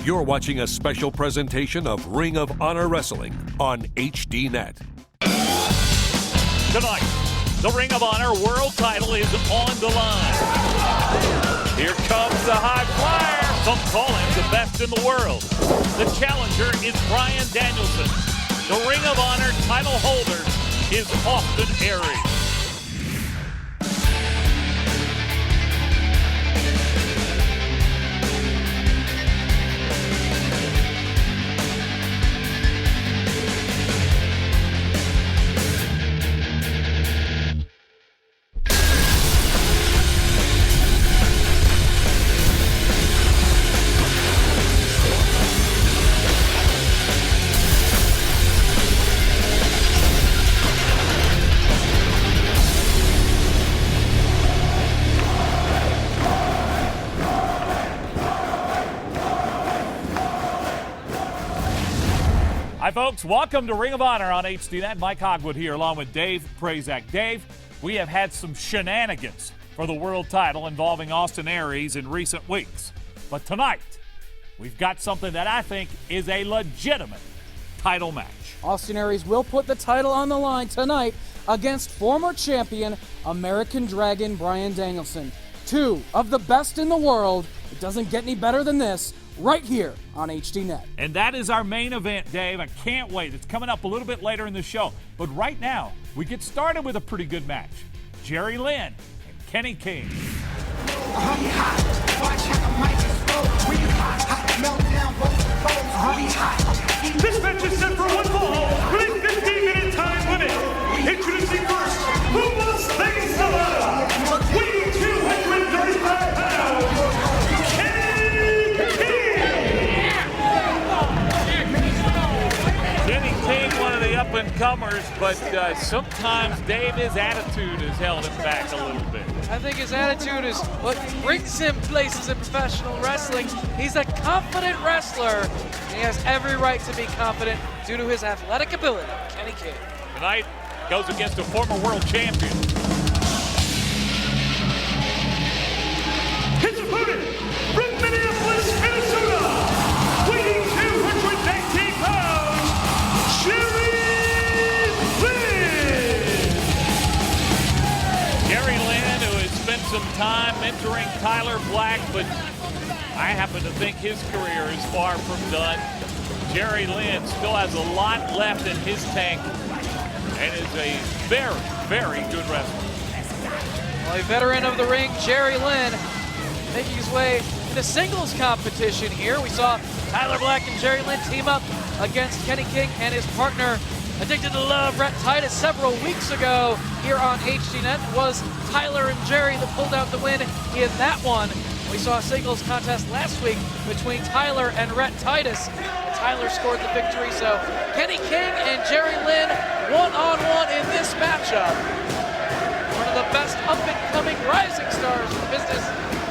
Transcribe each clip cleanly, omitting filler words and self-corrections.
You're watching a special presentation of Ring of Honor Wrestling on HDNet. Tonight, the Ring of Honor World title is on the line. Here comes the high flyer. Some call him the best in the world. The challenger is Bryan Danielson. The Ring of Honor title holder is Austin Aries. Hi, folks. Welcome to Ring of Honor on HDNet. Mike Hogwood here along with Dave Prazak. Dave, we have had some shenanigans for the world title involving Austin Aries in recent weeks. But tonight, we've got something that I think is a legitimate title match. Austin Aries will put the title on the line tonight against former champion American Dragon Bryan Danielson. Two of the best in the world. It doesn't get any better than this. Right here on HDNet. And that is our main event, Dave. I can't wait. It's coming up a little bit later in the show. But right now, we get started with a pretty good match. Jerry Lynn and Kenny King. This match is set for one fall with a 15-minute time limit. Introducing first, who was Vegas, Nevada, weighing 235 pounds. One of the up-and-comers, but sometimes Dave, his attitude has held him back a little bit. I think his attitude is what brings him places in professional wrestling. He's a confident wrestler, and he has every right to be confident due to his athletic ability. Kenny King. Tonight goes against a former world champion. His opponent from Minneapolis, Minnesota, weighing 219 pounds, Jerry Lynn! Jerry Lynn, who has spent some time mentoring Tyler Black, but I happen to think his career is far from done. Jerry Lynn still has a lot left in his tank and is a very, very good wrestler. Well, a veteran of the ring, Jerry Lynn, making his way in the singles competition here. We saw Tyler Black and Jerry Lynn team up against Kenny King and his partner, Addicted to Love, Rhett Titus, several weeks ago here on HDNet. It was Tyler and Jerry that pulled out the win in that one. We saw a singles contest last week between Tyler and Rhett Titus. Tyler scored the victory, so Kenny King and Jerry Lynn one-on-one in this matchup. One of the best up-and-coming rising stars in the business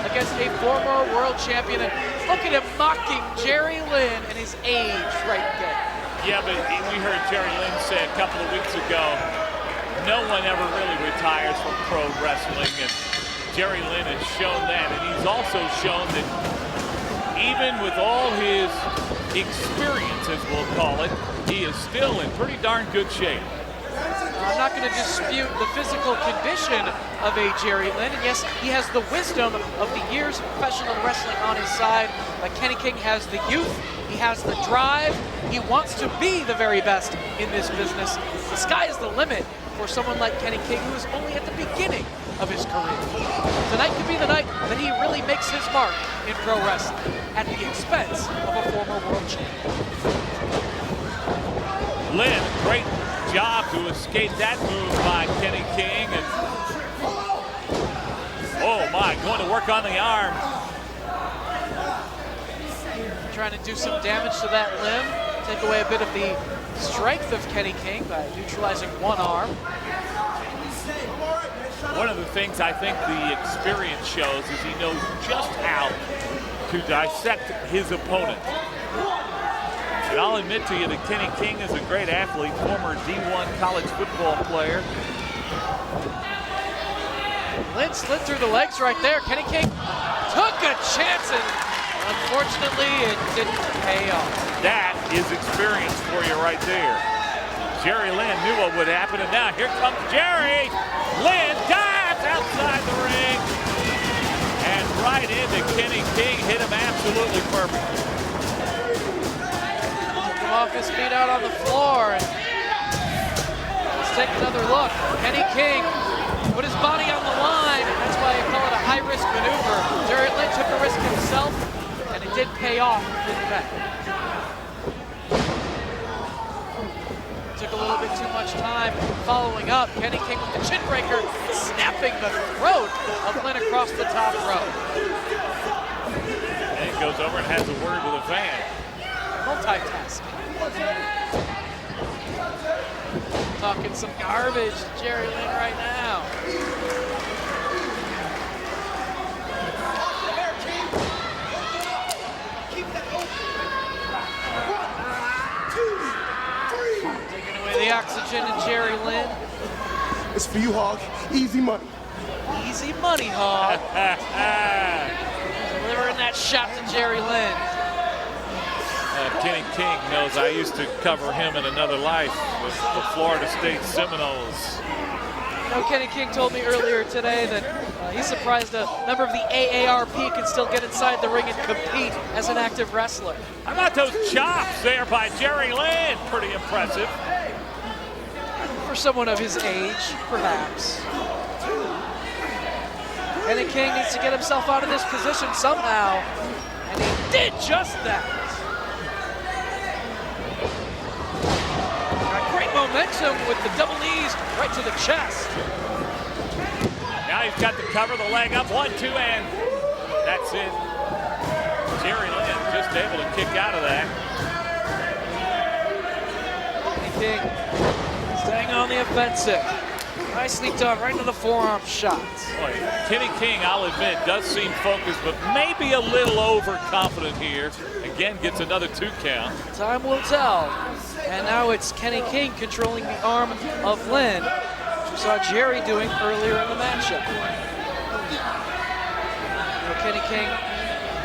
against a former world champion. And look at him mocking Jerry Lynn and his age right there. Yeah, but we heard Jerry Lynn say a couple of weeks ago, no one ever really retires from pro wrestling, and Jerry Lynn has shown that, and he's also shown that even with all his experience, as we'll call it, he is still in pretty darn good shape. I'm not going to dispute the physical condition of a Jerry Lynn, and yes, he has the wisdom of the years of professional wrestling on his side, but Kenny King has the youth, he has the drive, he wants to be the very best in this business. The sky is the limit for someone like Kenny King, who is only at the beginning of his career. Tonight could be the night that he really makes his mark in pro wrestling at the expense of a former world champion. Lynn, great job to escape that move by Kenny King. And oh my, going to work on the arm. Trying to do some damage to that limb, take away a bit of the strength of Kenny King by neutralizing one arm. One of the things I think the experience shows is he knows just how to dissect his opponent. And I'll admit to you that Kenny King is a great athlete, former D1 college football player. Lynn slid through the legs right there. Kenny King took a chance and Unfortunately, it didn't pay off. That is experience for you right there. Jerry Lynn knew what would happen, and now here comes Jerry. Lynn dives outside the ring. And right into Kenny King, hit him absolutely perfect. Took him off his feet out on the floor. And let's take another look. Kenny King put his body on the line, and that's why I call it a high-risk maneuver. Jerry Lynn took a risk himself, and it did pay off in fact. Took a little bit too much time following up. Kenny King with the chin breaker, snapping the throat of Lynn across the top rope. And he goes over and has a word with a fan. Multitasking. Talking some garbage to Jerry Lynn right now. Taking away the oxygen to Jerry Lynn. It's for you, Hog. Easy money. Easy money, Hog. Delivering that shot to Jerry Lynn. Kenny King knows I used to cover him in another life with the Florida State Seminoles. You know, Kenny King told me earlier today that he's surprised a member of the AARP can still get inside the ring and compete as an active wrestler. How about those chops there by Jerry Lynn? Pretty impressive. For someone of his age, perhaps. Kenny King needs to get himself out of this position somehow, and he did just that. Got great momentum with the double knees right to the chest. Now he's got to cover the leg up, 1-2, and that's it. Jerry Lynn just able to kick out of that. Kenny King staying on the offensive. Nicely done, right into the forearm shots. Boy, Kenny King, I'll admit, does seem focused, but maybe a little overconfident here. Again, gets another 2 count. Time will tell. And now it's Kenny King controlling the arm of Lynn, which we saw Jerry doing earlier in the matchup. You know, Kenny King,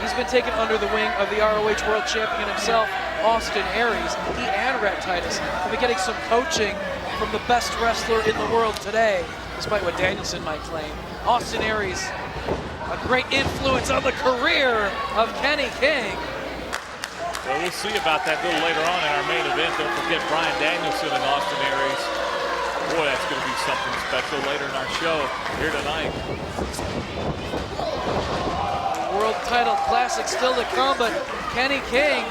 he's been taken under the wing of the ROH World Champion himself, Austin Aries. He and Red Titus have been getting some coaching from the best wrestler in the world today, despite what Danielson might claim. Austin Aries, a great influence on the career of Kenny King. Well, we'll see about that a little later on in our main event. Don't forget Bryan Danielson and Austin Aries. Boy, that's going to be something special later in our show here tonight. World title classic still to come, but Kenny King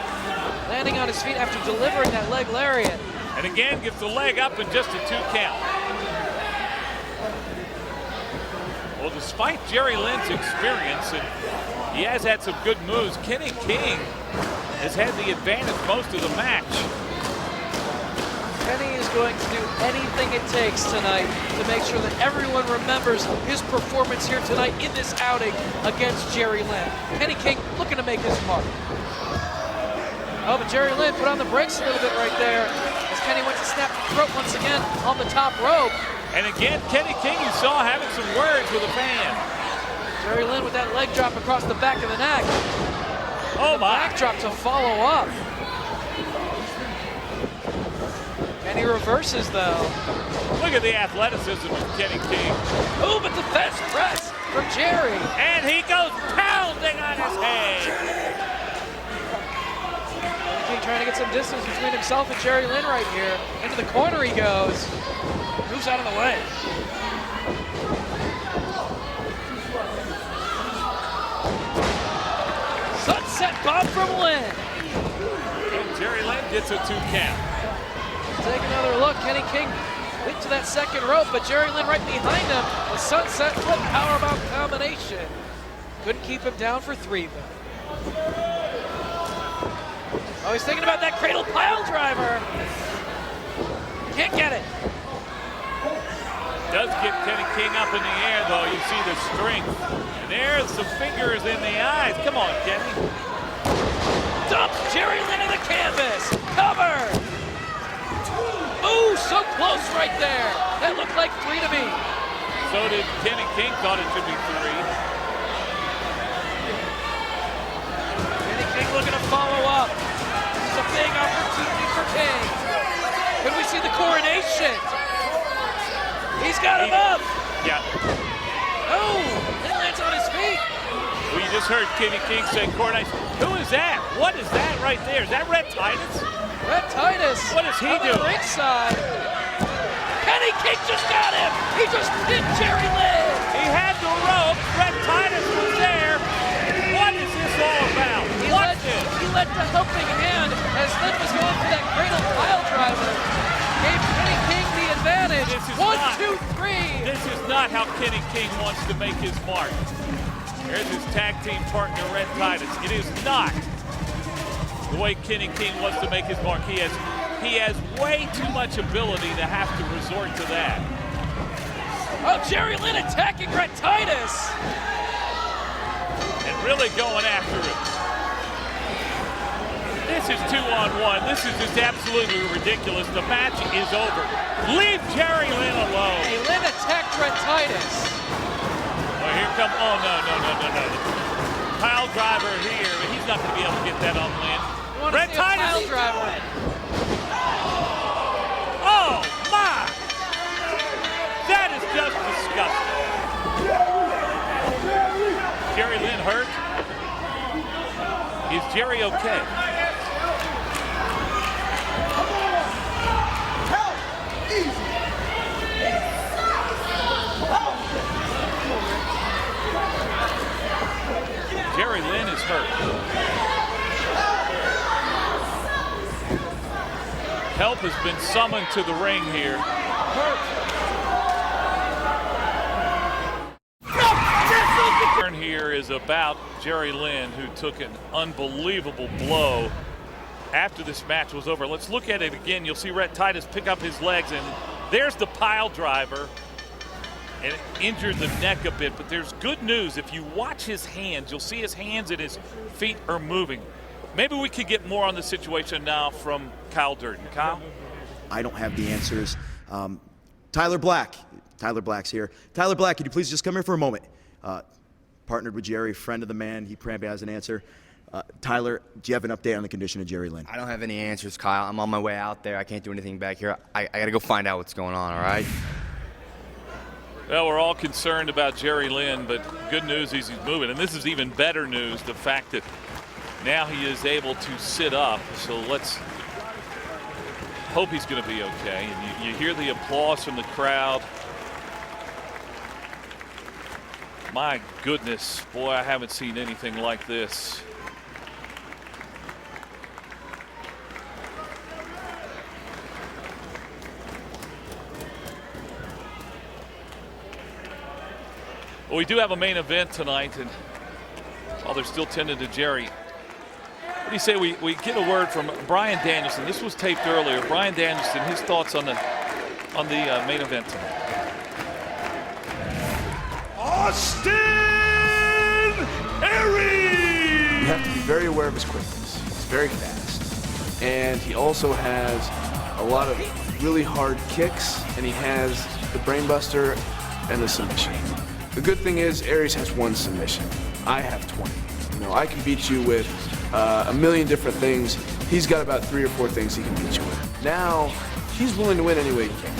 landing on his feet after delivering that leg lariat. And again, gets the leg up in just a 2 count. Well, despite Jerry Lynn's experience, and he has had some good moves, Kenny King has had the advantage most of the match. Kenny is going to do anything it takes tonight to make sure that everyone remembers his performance here tonight in this outing against Jerry Lynn. Kenny King looking to make his mark. Oh, but Jerry Lynn put on the brakes a little bit right there as Kenny went to snap the throat once again on the top rope. And again, Kenny King, you saw having some words with a fan. Jerry Lynn with that leg drop across the back of the neck. Oh my. Backdrop to follow up. And he reverses though. Look at the athleticism of Kenny King. Oh, but the fast press from Jerry. And he goes pounding on his head. King trying to get some distance between himself and Jerry Lynn right here. Into the corner he goes. Moves out of the way. Sunset bomb from Lynn. And Jerry Lynn gets a 2 count. Take another look. Kenny King went to that second rope, but Jerry Lynn right behind him. The sunset flip powerbomb combination. Couldn't keep him down for 3 though. Oh, he's thinking about that cradle pile driver. Can't get it. Does get Kenny King up in the air, though. You see the strength. And there's some fingers in the eyes. Come on, Kenny. Dumps Jerry Lynn in the canvas. Cover. Ooh, so close right there. That looked like 3 to me. So did Kenny King. Thought it should be 3. looking to follow up. This is a big opportunity for King. Could we see the coronation? He's got him up. Yeah. Oh, he lands on his feet. Well, you just heard Kenny King say coronation. Who is that? What is that right there? Is that Red Titus? Red Titus. What is he on doing? the ringside. Kenny King just got him. He just pinned Jerry Lynn. He had the rope. Red Titus was there. What is this all about? He led the helping hand as Lynn was going for that cradle pile driver. Gave Kenny King the advantage. This is 1, not- 2, 3. This is not how Kenny King wants to make his mark. There's his tag team partner, Red Titus. It is not the way Kenny King wants to make his mark. He has way too much ability to have to resort to that. Oh, Jerry Lynn attacking Red Titus. And really going after it. This is 2-on-1. This is just absolutely ridiculous. The match is over. Leave Jerry Lynn alone. Hey, Lynn attacked Red Titus. Oh, here come, oh, no. Pile driver here, but he's not going to be able to get that on Lynn. You want to Red see a Titus. pile driver. Oh, my. That is just disgusting. Jerry Lynn hurt. Is Jerry okay? Jerry Lynn is hurt. Help has been summoned to the ring here. Turn here is about Jerry Lynn, who took an unbelievable blow after this match was over. Let's look at it again. You'll see Red Titus pick up his legs, and there's the pile driver. And it injured the neck a bit, but there's good news. If you watch his hands, you'll see his hands and his feet are moving. Maybe we could get more on the situation now from Kyle Durden. Kyle? I don't have the answers. Tyler Black's here. Tyler Black, could you please just come here for a moment? Partnered with Jerry, friend of the man. He probably has an answer. Tyler, do you have an update on the condition of Jerry Lynn? I don't have any answers, Kyle. I'm on my way out there. I can't do anything back here. I got to go find out what's going on, all right? Well, we're all concerned about Jerry Lynn, but good news is he's moving. And this is even better news, the fact that now he is able to sit up. So let's hope he's going to be okay. And you hear the applause from the crowd. My goodness, boy, I haven't seen anything like this. Well, we do have a main event tonight, and while they're still tending to Jerry, what do you say we get a word from Bryan Danielson? This was taped earlier. Bryan Danielson, his thoughts on the main event tonight. Austin Aries! You have to be very aware of his quickness. He's very fast. And he also has a lot of really hard kicks, and he has the brainbuster and the submission. The good thing is Aries has one submission. I have 20. You know, I can beat you with a million different things. He's got about 3 or 4 things he can beat you with. Now, he's willing to win any way he can.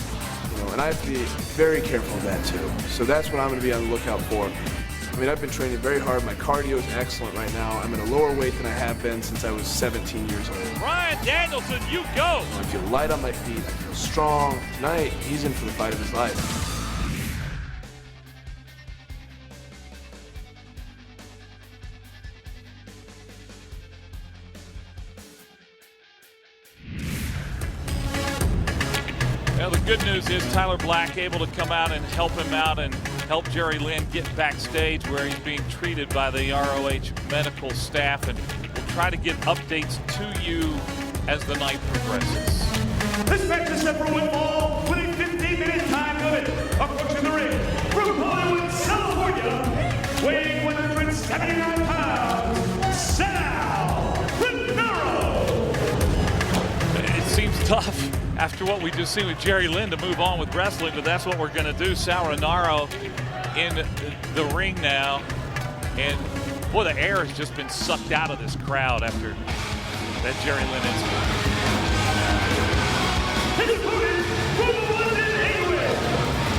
You know, and I have to be very careful of that too. So that's what I'm going to be on the lookout for. I mean, I've been training very hard. My cardio is excellent right now. I'm at a lower weight than I have been since I was 17 years old. Bryan Danielson, you go! I feel light on my feet. I feel strong. Tonight, he's in for the fight of his life. Well, the good news is Tyler Black able to come out and help him out and help Jerry Lynn get backstage where he's being treated by the ROH medical staff, and we'll try to get updates to you as the night progresses. This match is set for one fall with a 15-minute time limit. Approaching the ring from Hollywood, California, weighing 179 pounds, Sal Rivera. It seems tough after what we just seen with Jerry Lynn to move on with wrestling, but that's what we're going to do. Sal Rivera in the ring now, and Boy, the air has just been sucked out of this crowd after that Jerry Lynn incident. His opponent from London, England,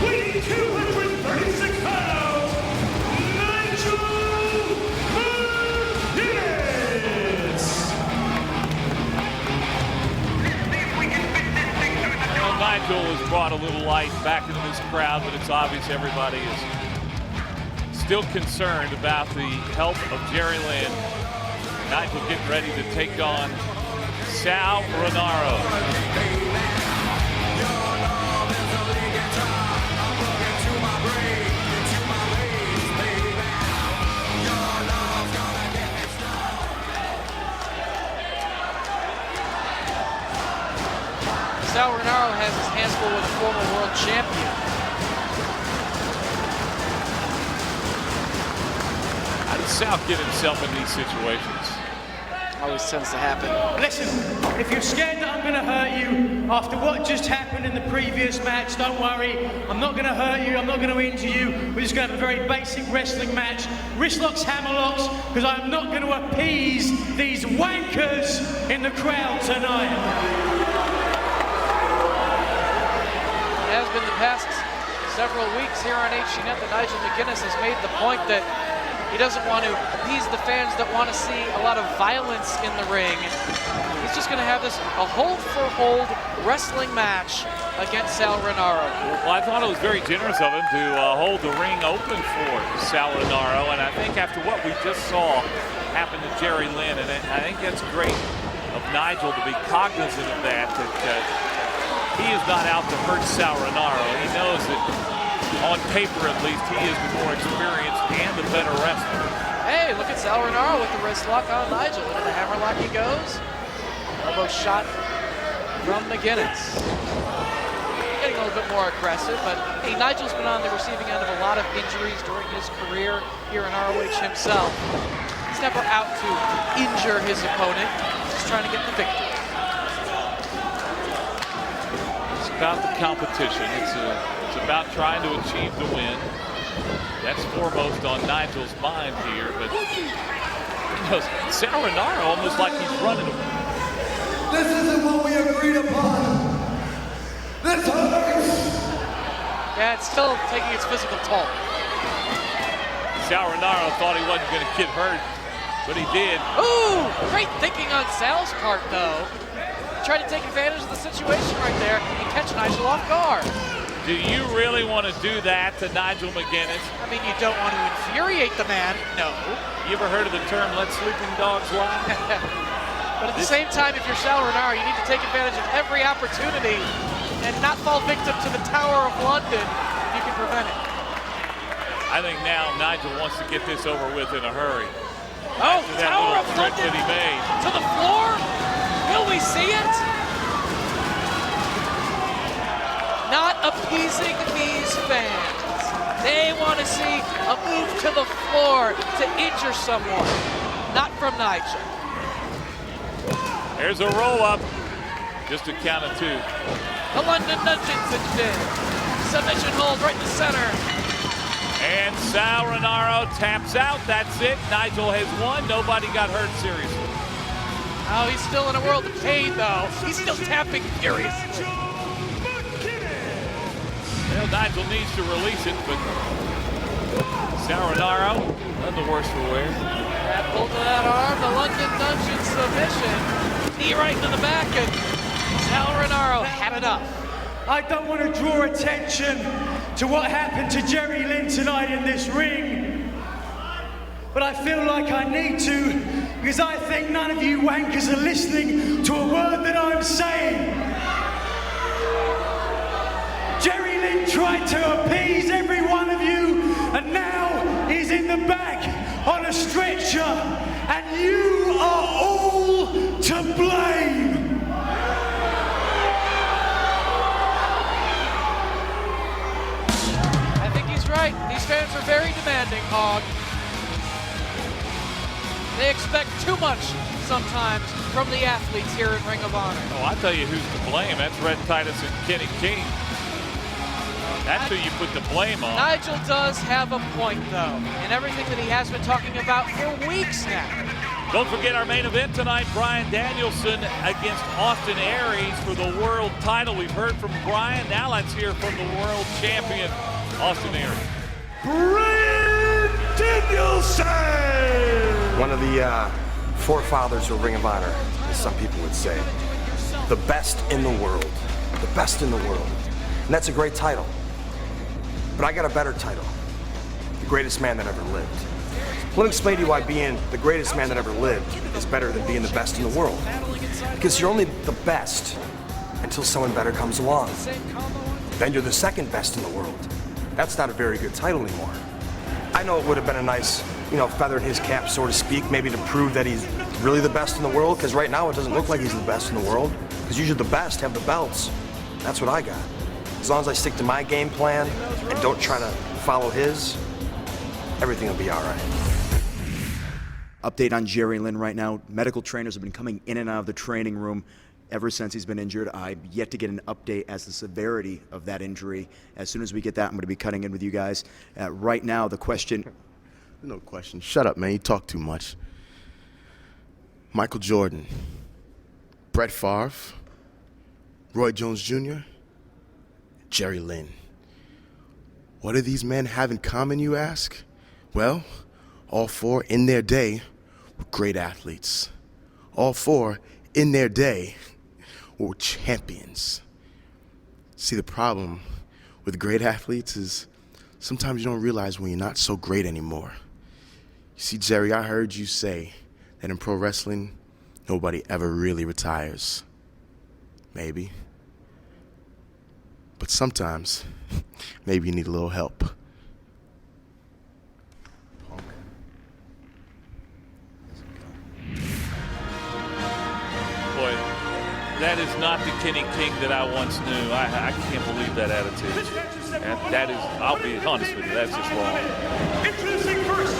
weighing 236 pounds, Nigel Well, Nigel has brought a little life back into this crowd, but it's obvious everybody is still concerned about the health of Jerry Lynn. Nigel getting ready to take on Sal Rinauro. Sal Rinauro has his hands full with a former world champion. How does Sal get himself in these situations? Always tends to happen. Listen, if you're scared that I'm going to hurt you after what just happened in the previous match, don't worry. I'm not going to hurt you. I'm not going to injure you. We're just going to have a very basic wrestling match. Wrist locks, hammer locks, because I'm not going to appease these wankers in the crowd tonight. It has been the past several weeks here on HCNet that Nigel McGuinness has made the point that he doesn't want to appease the fans that want to see a lot of violence in the ring. He's just going to have this a hold-for-hold wrestling match against Sal Rinauro. Well, I thought it was very generous of him to hold the ring open for Sal Rinauro, and I think after what we just saw happen to Jerry Lynn, and I think that's great of Nigel to be cognizant of that he is not out to hurt Sal Rinauro. He knows that on paper, at least, he is the more experienced and the better wrestler. Hey, look at Sal Rinauro with the wrist lock on Nigel. Into the hammerlock he goes. Elbow shot from McGuinness. Getting a little bit more aggressive, but hey, Nigel's been on the receiving end of a lot of injuries during his career here in ROH himself. He's never out to injure his opponent. He's just trying to get the victory. It's about the competition. It's about trying to achieve the win. That's foremost on Nigel's mind here, but Sal Rinauro almost like he's running. This isn't what we agreed upon. This hurts. Yeah, it's still taking its physical toll. Sal Rinauro thought he wasn't going to get hurt, but he did. Ooh, great thinking on Sal's part, though. Tried to take advantage of the situation right there and catch Nigel off guard. Do you really want to do that to Nigel McGuinness? I mean, you don't want to infuriate the man, no. You ever heard of the term, let sleeping dogs lie? But at the same time, if you're Sal Rinauro, you need to take advantage of every opportunity and not fall victim to the Tower of London if you can prevent it. I think now Nigel wants to get this over with in a hurry. Oh, that Tower of trick London that he made. to the floor? Will we see it? Not appeasing these fans. They want to see a move to the floor to injure someone. Not from Nigel. There's a roll-up. Just a count of two. The London Dungeons in. Submission hold right in the center. And Sal Rinauro taps out. That's it. Nigel has won. Nobody got hurt seriously. Oh, he's still in a world of pain, though. He's still tapping furiously. Well, Nigel needs to release it, but Sal Rinauro, none the worse for wear. That pull to that arm, the London Dungeon submission. Knee right to the back, and Sal Rinauro had enough. I don't want to draw attention to what happened to Jerry Lynn tonight in this ring, but I feel like I need to, because I think none of you wankers are listening to a word that I'm saying. Jerry Lynn tried to appease every one of you, and now he's in the back on a stretcher, and you are all to blame. I think he's right. These fans are very demanding, Hog. They expect too much sometimes from the athletes here in Ring of Honor. Oh, I'll tell you who's to blame. That's Red Titus and Kenny King. That's who you put the blame on. Nigel does have a point, though, in everything that he has been talking about for weeks now. Don't forget our main event tonight, Bryan Danielson against Austin Aries for the world title. We've heard from Bryan. Now let's hear from the world champion, Austin Aries. Bryan Danielson! One of the forefathers of Ring of Honor, as some people would say. The best in the world. The best in the world. And that's a great title. But I got a better title. The greatest man that ever lived. Let me explain to you why being the greatest man that ever lived is better than being the best in the world. Because you're only the best until someone better comes along. Then you're the second best in the world. That's not a very good title anymore. I know it would have been a nice, feather in his cap, so to speak, maybe to prove that he's really the best in the world, because right now it doesn't look like he's the best in the world, because usually the best have the belts. That's what I got. As long as I stick to my game plan and don't try to follow his, everything will be all right. Update on Jerry Lynn right now. Medical trainers have been coming in and out of the training room ever since he's been injured. I'm yet to get an update as to the severity of that injury. As soon as we get that, I'm going to be cutting in with you guys. Right now, the question... No question. Shut up, man. You talk too much. Michael Jordan, Brett Favre, Roy Jones Jr., Jerry Lynn. What do these men have in common, you ask? Well, all four in their day were great athletes. All four in their day were champions. See, the problem with great athletes is sometimes you don't realize when you're not so great anymore. You see, Jerry, I heard you say that in pro wrestling, nobody ever really retires. Maybe. But sometimes, maybe you need a little help. Boy, that is not the Kenny King that I once knew. I can't believe that attitude. That is, I'll be honest with you, that's just wrong. Introducing first,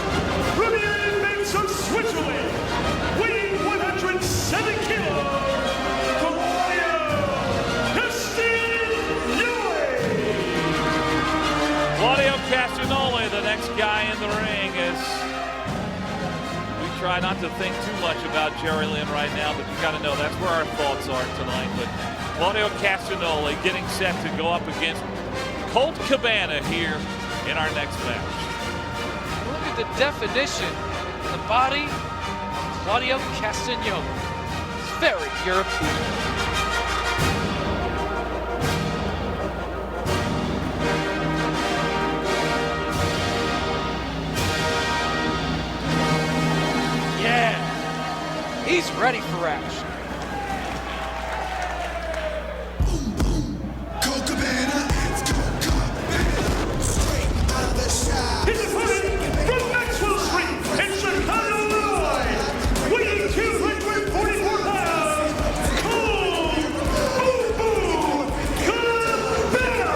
from the United States of Switzerland, weighing 107 kilos, Claudio Castagnoli, the next guy in the ring, as we try not to think too much about Jerry Lynn right now, but you got to know that's where our thoughts are tonight. But Claudio Castagnoli getting set to go up against Colt Cabana here in our next match. Look at the definition in the body of Claudio Castagnoli. It's very European. He's ready for action. Boom, boom. Colt Cabana, it's Colt Cabana. Straight out of the shop. His opponent from Maxwell Street in Chicago, Illinois, weighing 244 pounds, Colt Boom Boom Cabana.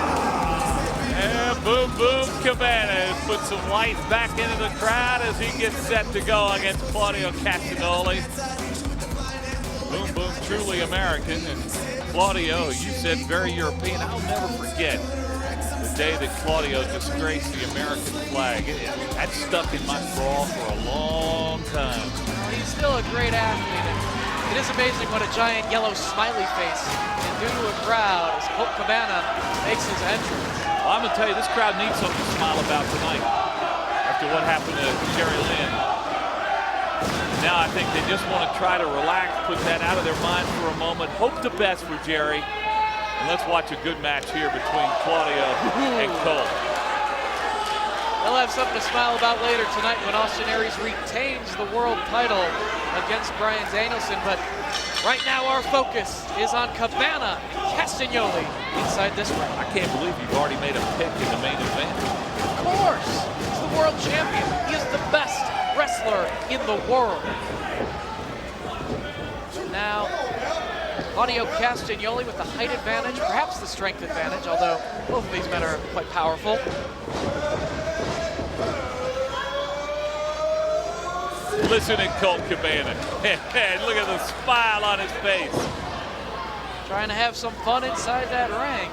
And Boom Boom Cabana has put some life back into the crowd as he gets set to go against Claudio Castagnoli. Boom Boom, truly American, and Claudio, you said very European. I'll never forget the day that Claudio disgraced the American flag. That stuck in my craw for a long time. He's still a great athlete, and it is amazing what a giant yellow smiley face can do to a crowd as Colt Cabana makes his entrance. Well, I'm going to tell you, this crowd needs something to smile about tonight after what happened to Jerry Lynn. Now I think they just want to try to relax, put that out of their mind for a moment, hope the best for Jerry, and let's watch a good match here between Claudio and Colt. They'll have something to smile about later tonight when Austin Aries retains the world title against Bryan Danielson, but right now our focus is on Cabana and Castagnoli inside this ring. I can't believe you've already made a pick in the main event. Of course, he's the world champion. He is the best wrestler in the world. So now, Claudio Castagnoli with the height advantage, perhaps the strength advantage, although both of these men are quite powerful. Listen to Colt Cabana. Look at the smile on his face. Trying to have some fun inside that ring.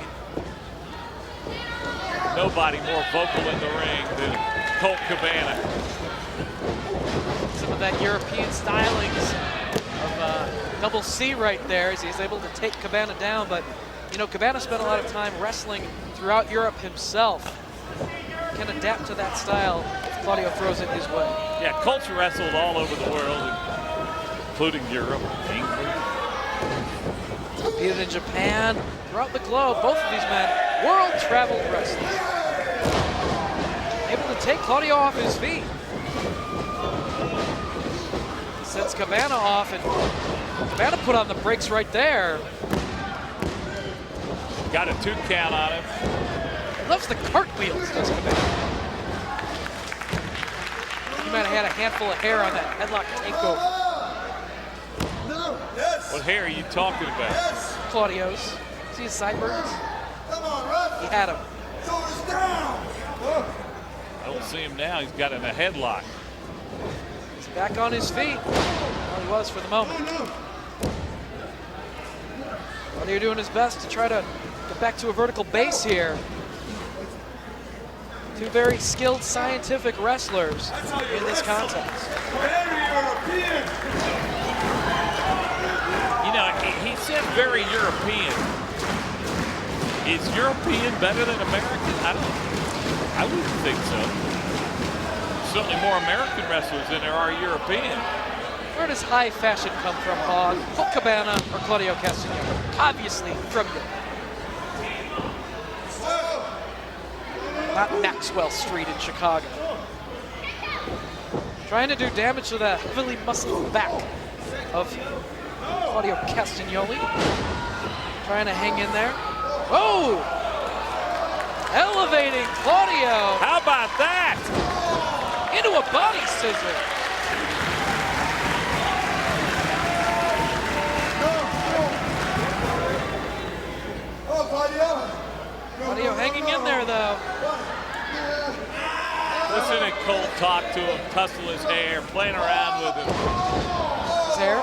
nobody more vocal in the ring than Colt Cabana. Some of that European stylings of double C right there as he's able to take Cabana down. But, you know, Cabana spent a lot of time wrestling throughout Europe himself. Can adapt to that style if Claudio throws it his way. Yeah, Colt's wrestled all over the world, including Europe, England. Competed in Japan, throughout the globe. Both of these men, world-traveled wrestlers. Able to take Claudio off his feet. Sends Cabana off, and Cabana put on the brakes right there. Got a 2 count on him. He loves the cartwheels, does Cabana. He might have had a handful of hair on that headlock takeover. What hair are you talking about? Claudio's. See his sideburns? He had him. I don't see him now. He's got in a headlock. He's back on his feet. Well, he was for the moment. Claudio doing his best to try to get back to a vertical base here. Two very skilled, scientific wrestlers in this contest. You know, he said very European. Is European better than American? I wouldn't think so. Certainly more American wrestlers than there are European. Where does high fashion come from, Hog? Colt Cabana or Claudio Castagnoli? Obviously from Europe. Not Maxwell Street in Chicago. Trying to do damage to the heavily muscled back of Claudio Castagnoli. Trying to hang in there. Oh! Elevating Claudio. How about that? Into a body scissor. Claudio hanging in there, though. Listen to Colt talk to him, tussle his hair, playing around with him. His hair?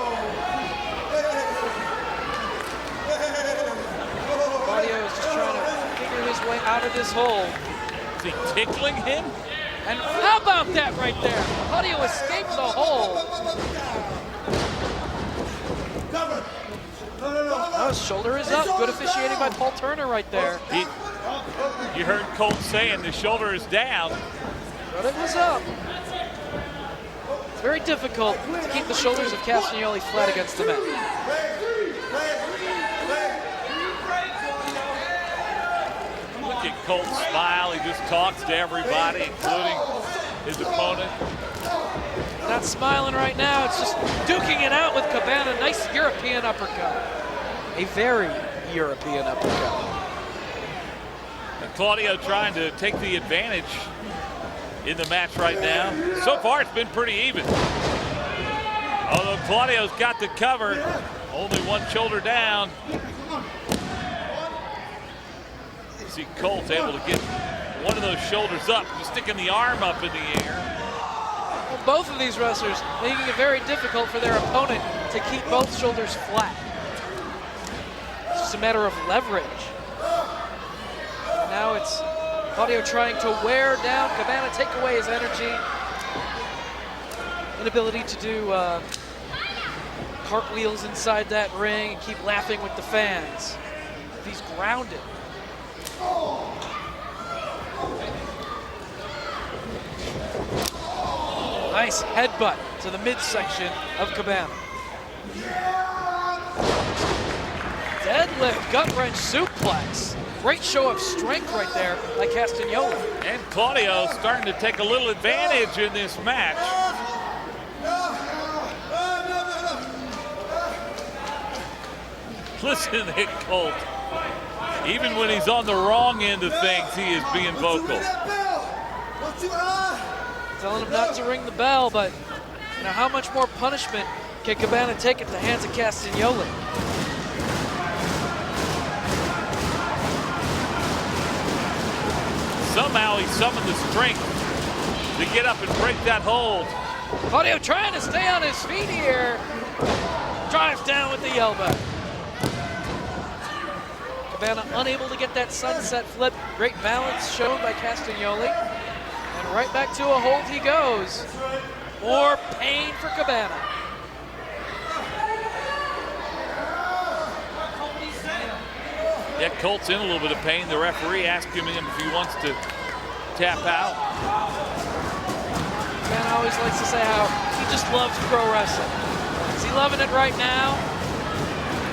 Claudio is just trying to figure his way out of this hole. Is he tickling him? And how about that right there? Claudio escaped the hole. Oh, his shoulder is up. Good officiating by Paul Turner right there. You heard Colt saying the shoulder is down. But it was up. It's very difficult to keep the shoulders of Castagnoli flat against the mat. Look at Colt smile. He just talks to everybody, including his opponent. Not smiling right now. It's just duking it out with Cabana. Nice European uppercut. A very European uppercut. And Claudio trying to take the advantage in the match right now. So far, it's been pretty even. Although Claudio's got the cover, only one shoulder down. You see Colt able to get one of those shoulders up, just sticking the arm up in the air. Well, both of these wrestlers making it very difficult for their opponent to keep both shoulders flat. It's just a matter of leverage. Now it's Claudio trying to wear down Cabana, take away his energy. Inability to do cartwheels inside that ring and keep laughing with the fans. He's grounded. Nice headbutt to the midsection of Cabana. Deadlift, gut wrench, suplex. Great show of strength right there by Castagnoli. And Claudio starting to take a little advantage in this match. Listen to Colt. Even when he's on the wrong end of things, he is being vocal. Telling him not to ring the bell, but you know, how much more punishment can Cabana take at the hands of Castagnoli? Somehow he summoned the strength to get up and break that hold. Claudio trying to stay on his feet here. Drives down with the elbow. Cabana unable to get that sunset flip. Great balance shown by Castagnoli. And right back to a hold he goes. More pain for Cabana. Yeah, Colt's in a little bit of pain. The referee asked him if he wants to tap out. Cabana always likes to say how he just loves pro wrestling. Is he loving it right now?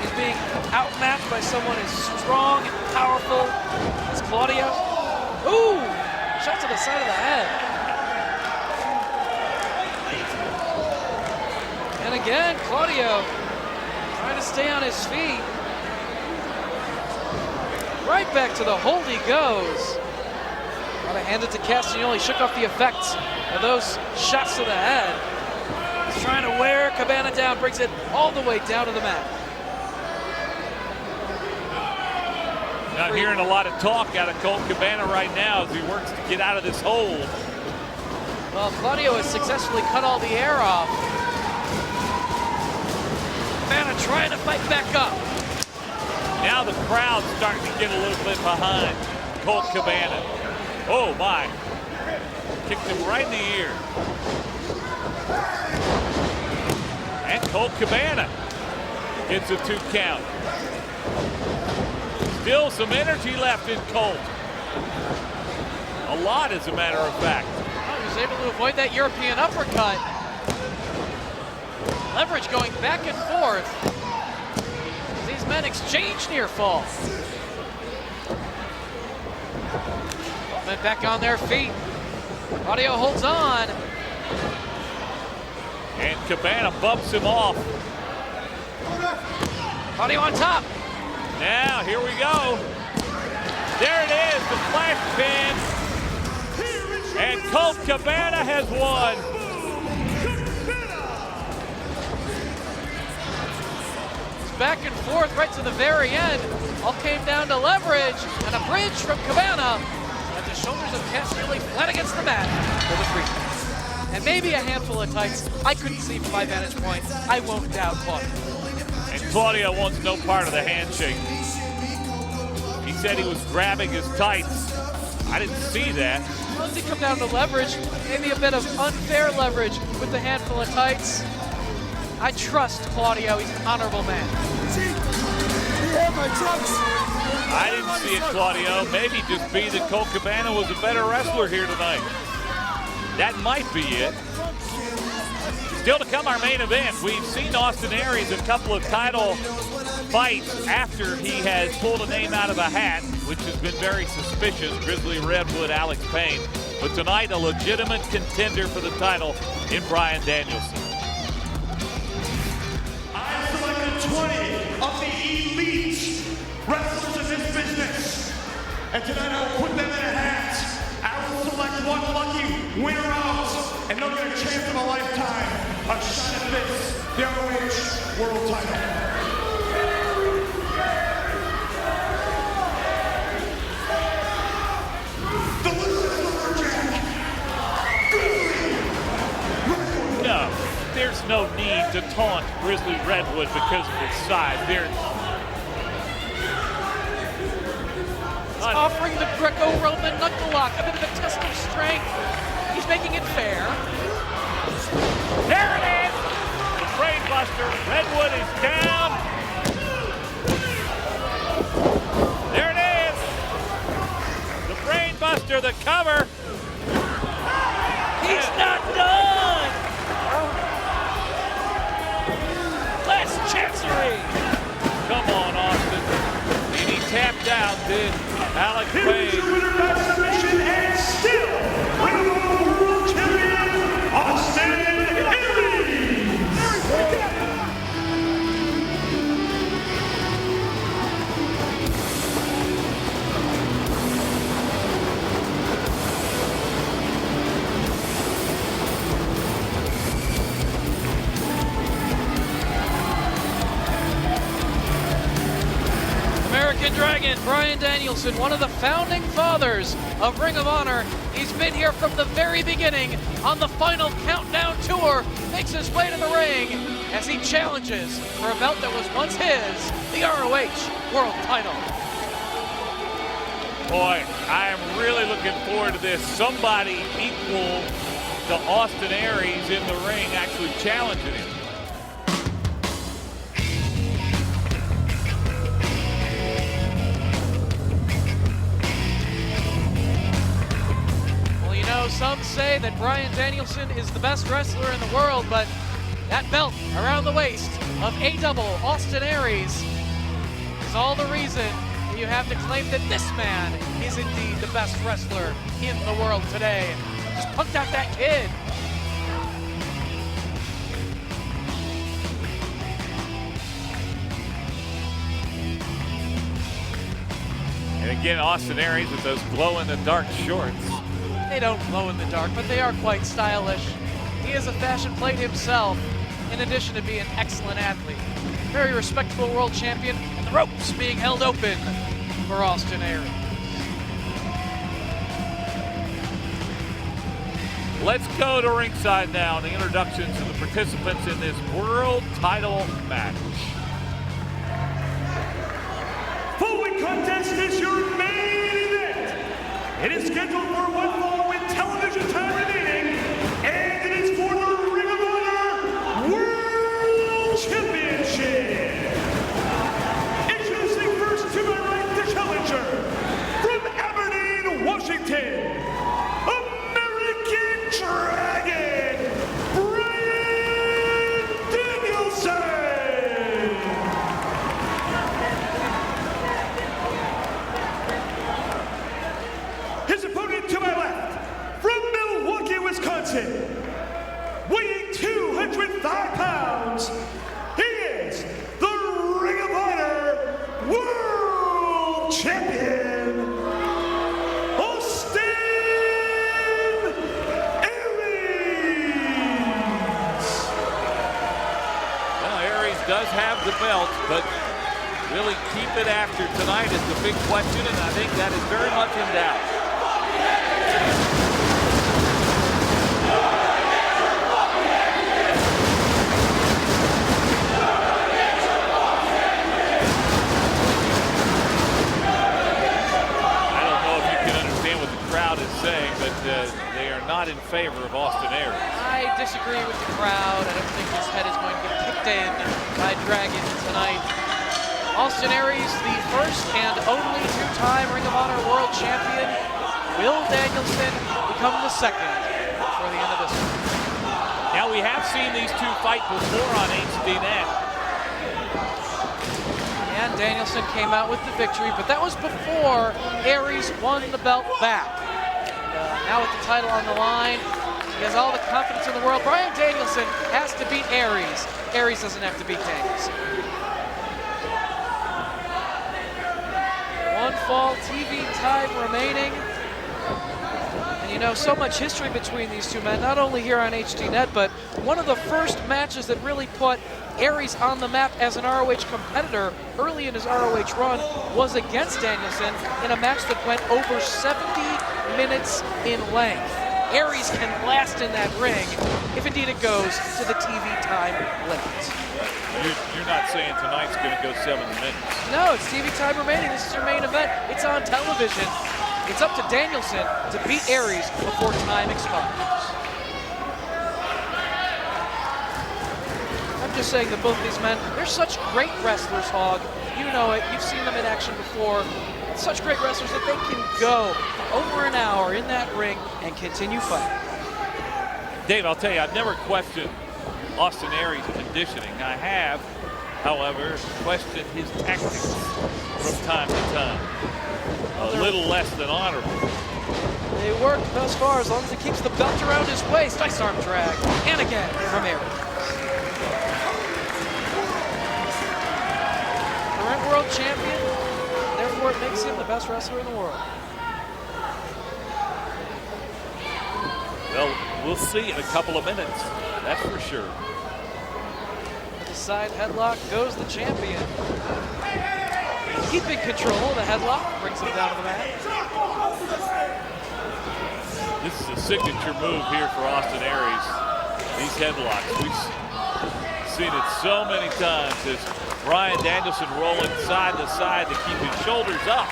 He's being outmatched by someone as strong and powerful as Claudio. Ooh, shot to the side of the head. And again, Claudio trying to stay on his feet. Right back to the hold he goes. Gotta hand it to Castagnoli. Shook off the effects of those shots to the head. He's trying to wear Cabana down, brings it all the way down to the mat. Not hearing a lot of talk out of Colt Cabana right now as he works to get out of this hold. Well, Claudio has successfully cut all the air off. Cabana trying to fight back up. Now the crowd's starting to get a little bit behind Colt Cabana. Oh my. Kicked him right in the ear. And Colt Cabana gets a 2 count. Still some energy left in Colt. A lot, as a matter of fact. Oh, he was able to avoid that European uppercut. Leverage going back and forth. These men exchange near fall. Men back on their feet. Claudio holds on. And Cabana bumps him off. Claudio on top. Now, here we go. There it is, the flash pin. And Colt Cabana has won. Back and forth right to the very end. All came down to leverage and a bridge from Cabana. At the shoulders of Castagnoli flat against the mat for the 3 counts. And maybe a handful of tights. I couldn't see from my vantage point. I won't doubt Claudio. And Claudio wants no part of the handshake. He said he was grabbing his tights. I didn't see that. Once he come down to leverage, maybe a bit of unfair leverage with the handful of tights. I trust Claudio. He's an honorable man. I didn't see it, Claudio. Maybe just be that Colt Cabana was a better wrestler here tonight. That might be it. Still to come, our main event. We've seen Austin Aries a couple of title fights after he has pulled a name out of a hat, which has been very suspicious. Grizzly Redwood, Alex Payne. But tonight, a legitimate contender for the title in Bryan Danielson. 20 of the elite wrestlers in this business. And tonight I will put them in a hat. I will select one lucky winner out, and they'll get a chance of a lifetime of shot at this, the ROH World Title. The Lumberjack, Grizzly. No. There's no need to taunt Grizzly Redwood because of his size. He's offering the Greco-Roman knuckle lock, a bit of a test of strength. He's making it fair. There it is! The brain buster. Redwood is down. There it is! The brain buster, the cover. He's not done! Last chancery! Come on, Austin. And he tapped out, did Alex Payne. Here's your winner by submission and still Ring of Honor World Champion, Austin Aries! American Dragon, Bryan Danielson, one of the founding fathers of Ring of Honor. He's been here from the very beginning on the final Countdown Tour, makes his way to the ring as he challenges for a belt that was once his, the ROH World Title. Boy, I am really looking forward to this. Somebody equal to Austin Aries in the ring, actually challenging him. Well, you know, some say that Bryan Danielson is the best wrestler in the world, but that belt around the waist of A-double Austin Aries is all the reason you have to claim that this man is indeed the best wrestler in the world today. Just punked out that kid. And again, Austin Aries with those glow-in-the-dark shorts. They don't glow in the dark, but they are quite stylish. He is a fashion plate himself, in addition to being an excellent athlete. Very respectable world champion, and the ropes being held open for Austin Aries. Let's go to ringside now, and the introductions to the participants in this world title match. Following contest is your main event. It is scheduled for one fall with television time remaining, and it is for the Ring of Honor World Championship. Introducing first to my right, the challenger from Aberdeen, Washington, American Dragon, Bryan Danielson. His opponent to my left, from Milwaukee, Wisconsin, weighing 205 pounds, he is the Ring of Honor World Champion, Austin Aries. Well, Aries does have the belt, but will he keep it after tonight is the big question, and I think that is very much in doubt. Saying that they are not in favor of Austin Aries. I disagree with the crowd. I don't think his head is going to get kicked in by Dragon tonight. Austin Aries, the first and only two-time Ring of Honor World Champion. Will Danielson become the second before the end of this one? Now, we have seen these two fight before on HDNet. And Danielson came out with the victory, but that was before Aries won the belt back. Now with the title on the line, he has all the confidence in the world. Bryan Danielson has to beat Aries. Aries doesn't have to beat Danielson. One fall, TV time remaining. And you know, so much history between these two men, not only here on HDNet, but one of the first matches that really put Aries on the map as an ROH competitor early in his ROH run was against Danielson in a match that went over 70 minutes in length. Aries can last in that ring if indeed it goes to the TV time limit. You're not saying tonight's going to go 7 minutes. No, it's TV time remaining. This is your main event. It's on television. It's up to Danielson to beat Aries before time expires. I'm just saying that both these men, they're such great wrestlers, Hog. You know it. You've seen them in action before. Such great wrestlers that they can go over an hour in that ring and continue fighting. Dave, I'll tell you, I've never questioned Austin Aries' conditioning. I have, however, questioned his tactics from time to time. A little less than honorable. They work thus far as long as he keeps the belt around his waist. Nice arm drag. And again from Aries. Current world champion. Therefore, it makes him the best wrestler in the world. Well, we'll see in a couple of minutes. That's for sure. With the side headlock goes the champion. Keeping control of the headlock, brings him down to the mat. This is a signature move here for Austin Aries. These headlocks. We've seen it so many times as Bryan Danielson rolling side to side to keep his shoulders up.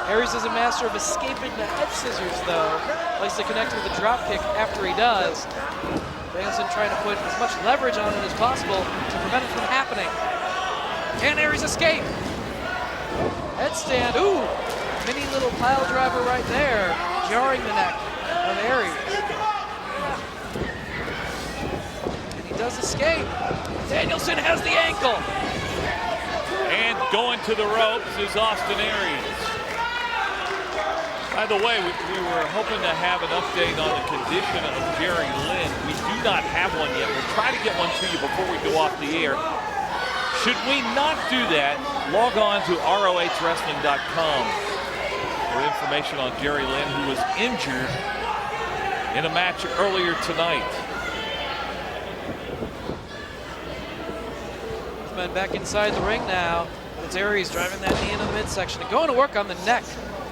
Aries is a master of escaping the head scissors, though. Likes to connect with a drop kick after he does. Danielson trying to put as much leverage on it as possible to prevent it from happening. Can Aries escape? Headstand, ooh! Mini little pile driver right there, jarring the neck of Aries. And he does escape. Danielson has the ankle. And going to the ropes is Austin Aries. By the way, we were hoping to have an update on the condition of Jerry Lynn. We do not have one yet. We'll try to get one to you before we go off the air. Should we not do that, log on to ROHWrestling.com for information on Jerry Lynn, who was injured in a match earlier tonight. Men back inside the ring now. It's Aries driving that knee into the midsection and going to work on the neck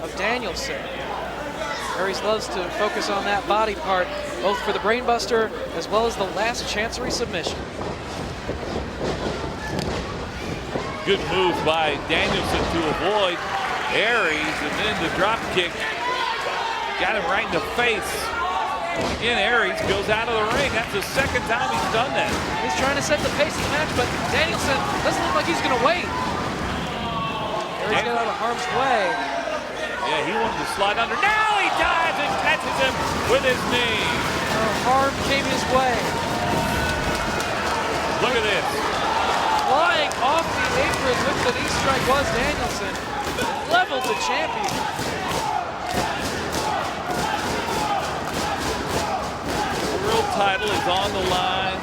of Danielson. Aries loves to focus on that body part, both for the brainbuster as well as the last chancery submission. Good move by Danielson to avoid Aries, and then the drop kick got him right in the face. Again, Aries goes out of the ring. That's the second time he's done that. He's trying to set the pace of the match, but Danielson doesn't look like he's going to wait. Aries got out of harm's way. Yeah, he wanted to slide under. Now he dives and catches him with his knee. Harm came his way. Look at this. Flying off the apron with the knee strike was Danielson. Leveled the champion. Title is on the line.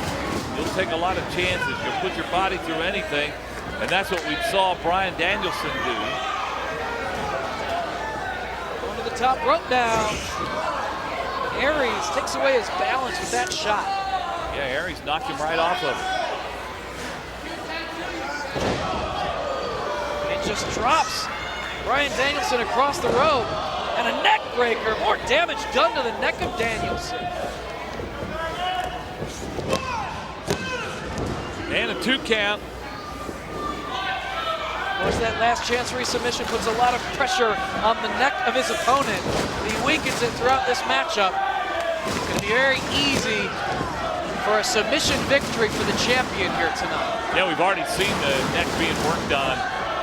You'll take a lot of chances. You'll put your body through anything, and that's what we saw Bryan Danielson do. Going to the top rope now. Aries takes away his balance with that shot. Yeah, Aries knocked him right off of it. It just drops Bryan Danielson across the rope, and a neck breaker. More damage done to the neck of Danielson. And a 2 count. Of course, that last chancery submission puts a lot of pressure on the neck of his opponent. He weakens it throughout this matchup. It's going to be very easy for a submission victory for the champion here tonight. Yeah, we've already seen the neck being worked on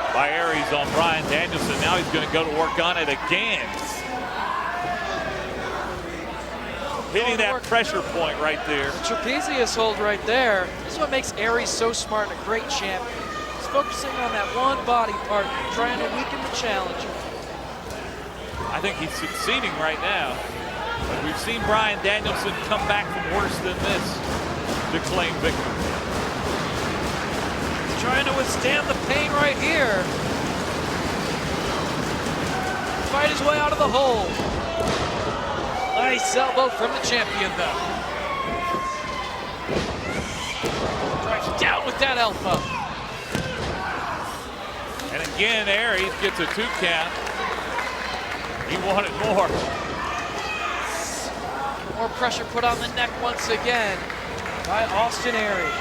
by Aries on Bryan Danielson. Now he's going to go to work on it again. Hitting that pressure point right there. The trapezius hold right there. This is what makes Aries so smart and a great champion. He's focusing on that one body part, trying to weaken the challenger. I think he's succeeding right now. But we've seen Bryan Danielson come back from worse than this to claim victory. He's trying to withstand the pain right here. Fight his way out of the hole. Nice elbow from the champion, though. Drives down with that elbow. And again, Aries gets a 2 count. He wanted more. More pressure put on the neck once again by Austin Aries.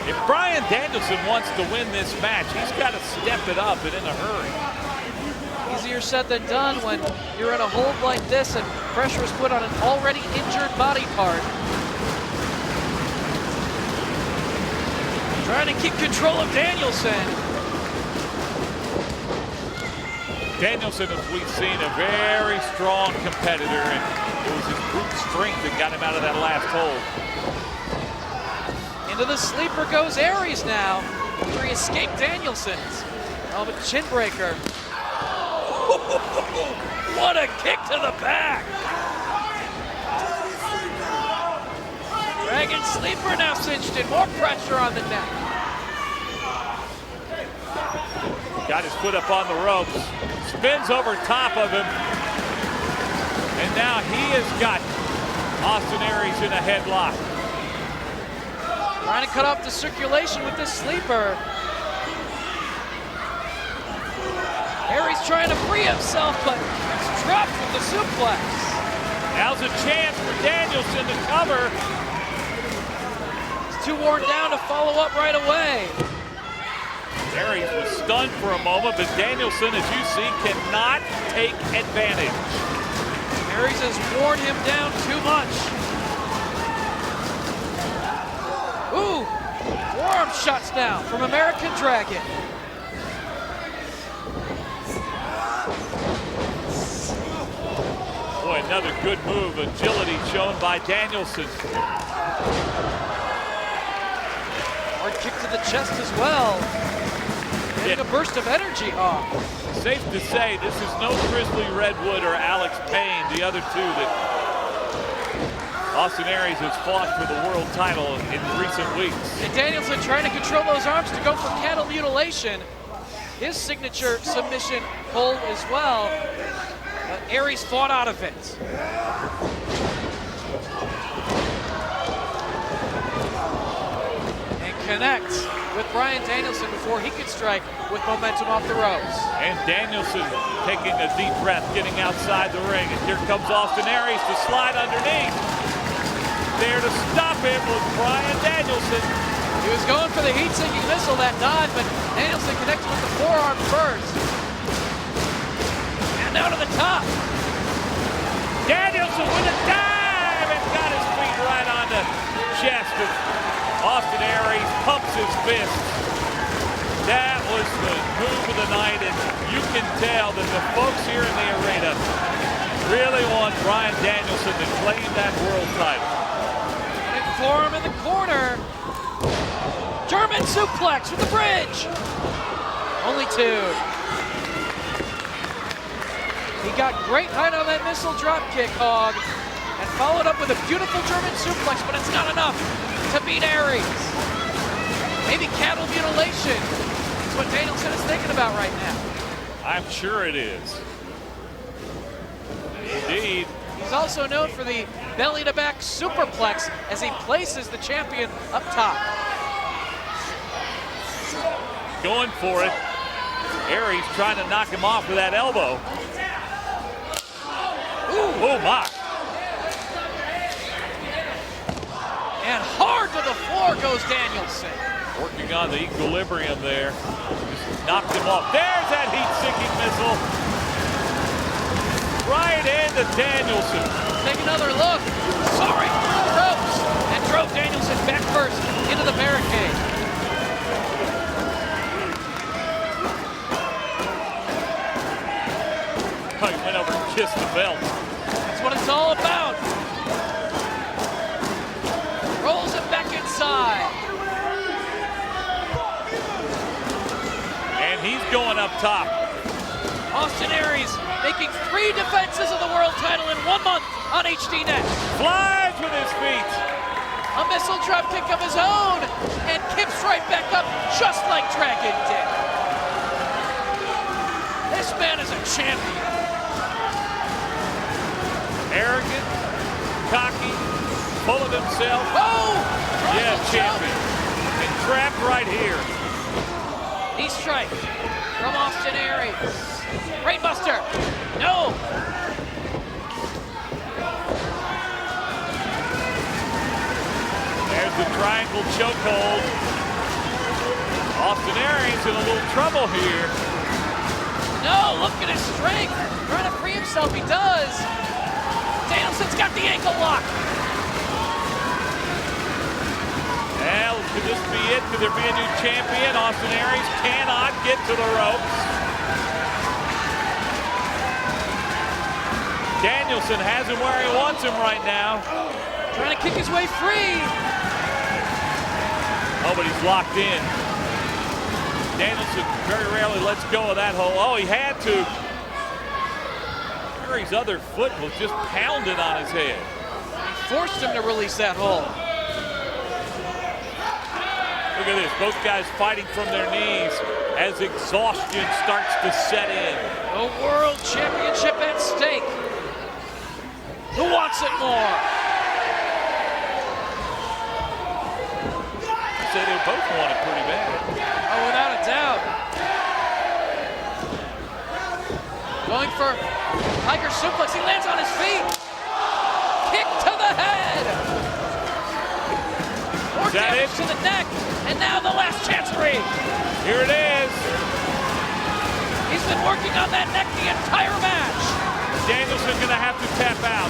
If Bryan Danielson wants to win this match, he's got to step it up and in a hurry. Easier said than done when you're in a hold like this and pressure is put on an already injured body part. Trying to keep control of Danielson. Danielson, as we've seen, a very strong competitor, and it was his brute strength that got him out of that last hold. Into the sleeper goes Aries now, after he escaped Danielson's. Oh, but chin breaker. What a kick to the back! Dragon sleeper now cinched in, more pressure on the neck. Got his foot up on the ropes, spins over top of him, and now he has got Austin Aries in a headlock. Trying to cut off the circulation with this sleeper. Aries trying to free himself, but he's dropped with the suplex. Now's a chance for Danielson to cover. He's too worn down to follow up right away. Aries was stunned for a moment, but Danielson, as you see, cannot take advantage. Aries has worn him down too much. Ooh, forearm shots now from American Dragon. Boy, another good move, agility shown by Danielson. Hard kick to the chest as well. Getting a burst of energy off. Safe to say, this is no Grizzly Redwood or Alex Payne, the other two that Austin Aries has fought for the world title in recent weeks. And Danielson trying to control those arms to go for cattle mutilation. His signature submission hold as well. But Aries fought out of it. And connects with Bryan Danielson before he could strike with momentum off the ropes. And Danielson taking a deep breath, getting outside the ring. And here comes Austin Aries to slide underneath. There to stop him was Bryan Danielson. He was going for the heat-sinking missile, that dive, but Danielson connected with the forearm first. And now to the top. Danielson with a dive and got his feet right on the chest of Austin Aries, pumps his fist. That was the move of the night, and you can tell that the folks here in the arena really want Bryan Danielson to claim that world title. And forearm in the corner. German suplex with the bridge. Only two. He got great height on that missile drop kick, Hog, and followed up with a beautiful German suplex, but it's not enough to beat Aries. Maybe cattle mutilation is what Danielson is thinking about right now. I'm sure it is. Indeed. He's also known for the belly-to-back superplex as he places the champion up top. Going for it. Aries trying to knock him off with that elbow. Ooh. Oh my. And hard to the floor goes Danielson. Working on the equilibrium there. Just knocked him off. There's that heat-sinking missile. Right into Danielson. Take another look. Sorry, through the ropes. And drove Danielson back first into the barricade. Oh, he went over and kissed the belt. That's what it's all about. Rolls it back inside. And he's going up top. Austin Aries making 3 defenses of the world title in 1 month on HDNet. Flies with his feet. A missile drop kick of his own and kips right back up just like Dragon did. This man is a champion. Arrogant, cocky, full of himself. Oh! Yeah, champion. And trapped right here. Knee strike from Austin Aries. Brainbuster. No. There's the triangle chokehold. Austin Aries in a little trouble here. No, look at his strength. Trying to free himself, he does. Danielson's got the ankle lock. Well, could this be it? Could there be a new champion? Austin Aries cannot get to the ropes. Danielson has him where he wants him right now. Trying to kick his way free. Oh, but he's locked in. Danielson very rarely lets go of that hold. Oh, he had to. Aries' other foot was just pounded on his head. He forced him to release that hold. Look at this, both guys fighting from their knees as exhaustion starts to set in. The World Championship at stake. Who wants it more? I'd say they both want it pretty bad. Oh, without a doubt. Going for Tiger suplex, he lands on his feet. Kick to the head. More damage to the neck, And now the last chance read. Here it is. He's been working on that neck the entire match. Danielson gonna have to tap out.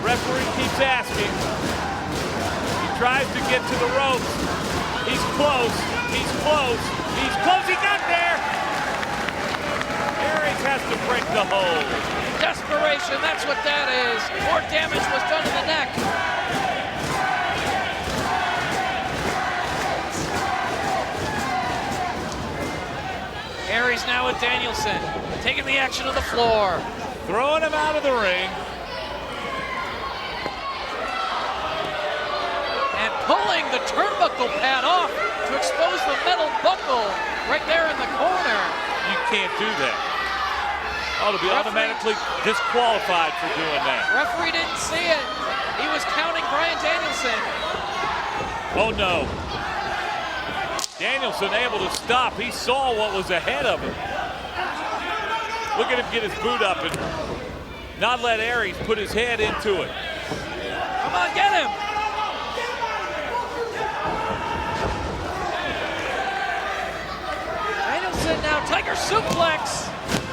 Referee keeps asking. He tries to get to the ropes. He's close. He's close. He's close. He got there. Aries has to break the hold. Desperation, that's what that is. More damage was done to the neck. Aries now with Danielson, taking the action to the floor. Throwing him out of the ring. And pulling the turnbuckle pad off to expose the metal buckle right there in the corner. You can't do that. Oh, to be automatically disqualified for doing that. Referee didn't see it. He was counting Bryan Danielson. Oh no. Danielson able to stop. He saw what was ahead of him. Look at him get his boot up and not let Aries put his head into it. Come on, get him. Danielson now, Tiger suplex.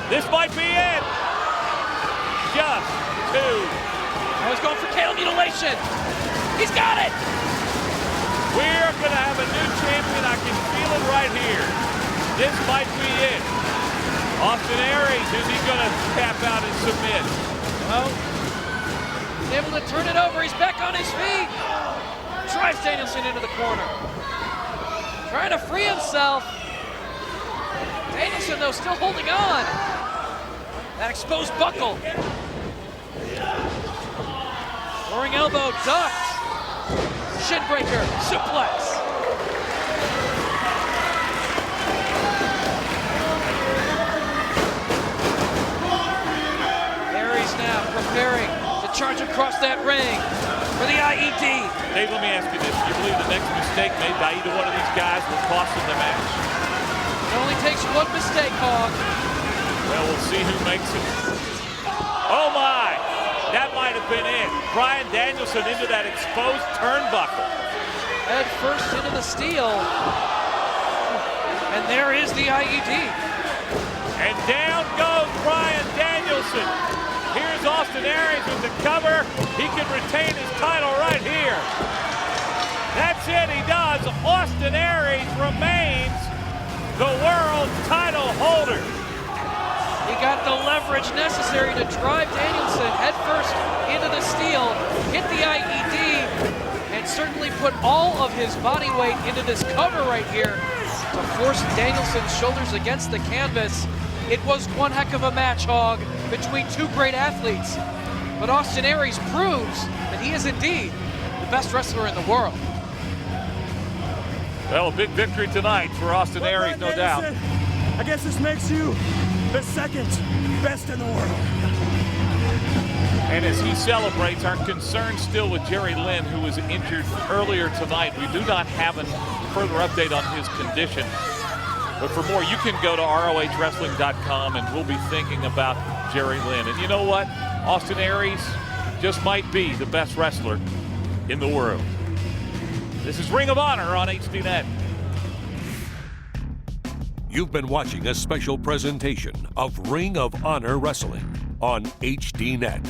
This might be it. Just two. I was going for tail mutilation. He's got it. We're going to have a new champion. I can feel it right here. This might be it. Austin Aries, is he going to tap out and submit? Well, he's able to turn it over. He's back on his feet. Drives Danielson into the corner. Trying to free himself. Danielson, though, still holding on. That exposed buckle. Roaring elbow, ducked. Shin breaker, suplex. Aries now preparing to charge across that ring for the IED. Dave, let me ask you this. Do you believe the next mistake made by either one of these guys will cost them the match? It only takes one mistake, Hog. Well, we'll see who makes it. Oh my! That might have been it. Bryan Danielson into that exposed turnbuckle. Head first into the steel. And there is the IED. And down goes Bryan Danielson. Here's Austin Aries with the cover. He can retain his title right here. That's it, he does. Austin Aries remains the world title holder. He got the leverage necessary to drive Danielson headfirst into the steel, hit the IED, and certainly put all of his body weight into this cover right here to force Danielson's shoulders against the canvas. It was one heck of a match, Hog, between two great athletes. But Austin Aries proves that he is indeed the best wrestler in the world. Well, a big victory tonight for Austin Aries, no doubt. I guess this makes you the second best in the world. And as he celebrates, our concern still with Jerry Lynn, who was injured earlier tonight. We do not have a further update on his condition. But for more, you can go to ROHWrestling.com and we'll be thinking about Jerry Lynn. And you know what? Austin Aries just might be the best wrestler in the world. This is Ring of Honor on HDNet. You've been watching a special presentation of Ring of Honor Wrestling on HDNet.